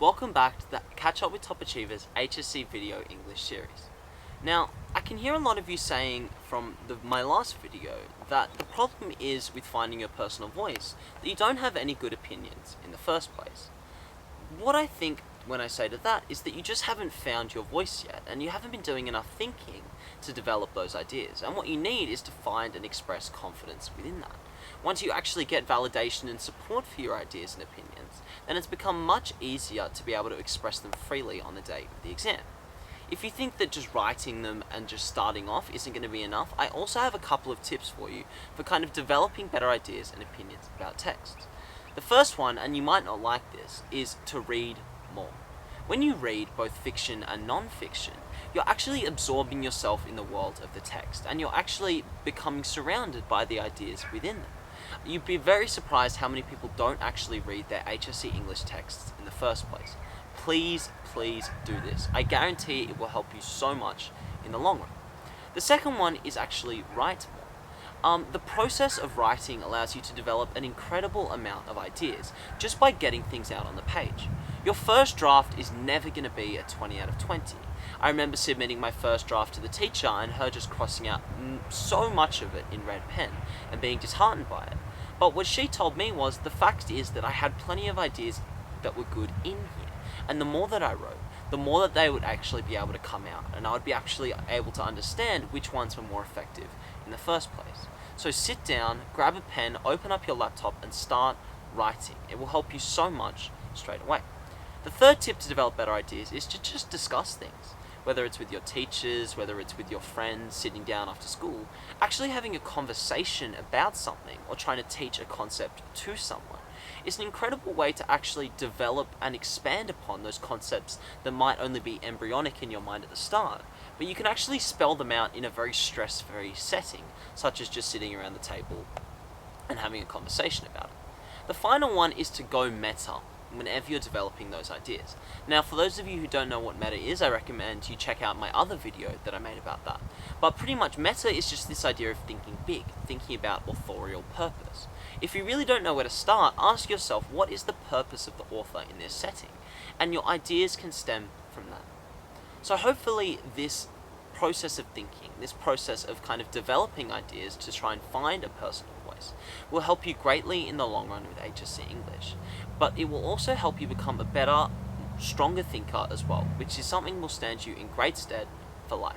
welcome back to the Catch Up with Top Achievers HSC Video English series. Now, I can hear a lot of you saying from my last video that the problem is with finding your personal voice, that you don't have any good opinions in the first place. What I think when I say to that is that you just haven't found your voice yet, and you haven't been doing enough thinking to develop those ideas, and what you need is to find and express confidence within that. Once you actually get validation and support for your ideas and opinions, then it's become much easier to be able to express them freely on the day of the exam. If you think that just writing them and just starting off isn't going to be enough, I also have a couple of tips for you for kind of developing better ideas and opinions about text. The first one, and you might not like this, is to read more. When you read both fiction and non-fiction, you're actually absorbing yourself in the world of the text, and you're actually becoming surrounded by the ideas within them. You'd be very surprised how many people don't actually read their HSC English texts in the first place. Please do this. I guarantee it will help you so much in the long run. The second one is actually write more. The process of writing allows you to develop an incredible amount of ideas just by getting things out on the page. Your first draft is never going to be a 20 out of 20. I remember submitting my first draft to the teacher and her just crossing out so much of it in red pen and being disheartened by it. But what she told me was, the fact is that I had plenty of ideas that were good in here. And the more that I wrote, the more that they would actually be able to come out, and I would be actually able to understand which ones were more effective in the first place. So sit down, grab a pen, open up your laptop and start writing. It will help you so much straight away. The third tip to develop better ideas is to just discuss things. Whether it's with your teachers, whether it's with your friends sitting down after school, actually having a conversation about something or trying to teach a concept to someone is an incredible way to actually develop and expand upon those concepts that might only be embryonic in your mind at the start, but you can actually spell them out in a very stress-free setting, such as just sitting around the table and having a conversation about it. The final one is to go meta whenever you're developing those ideas. Now, for those of you who don't know what meta is, I recommend you check out my other video that I made about that. But pretty much meta is just this idea of thinking big, thinking about authorial purpose. If you really don't know where to start, ask yourself, what is the purpose of the author in this setting? And your ideas can stem from that. So hopefully this process of thinking, this process of kind of developing ideas to try and find a personal voice, will help you greatly in the long run with HSC English. But it will also help you become a better, stronger thinker as well, which is something will stand you in great stead for life.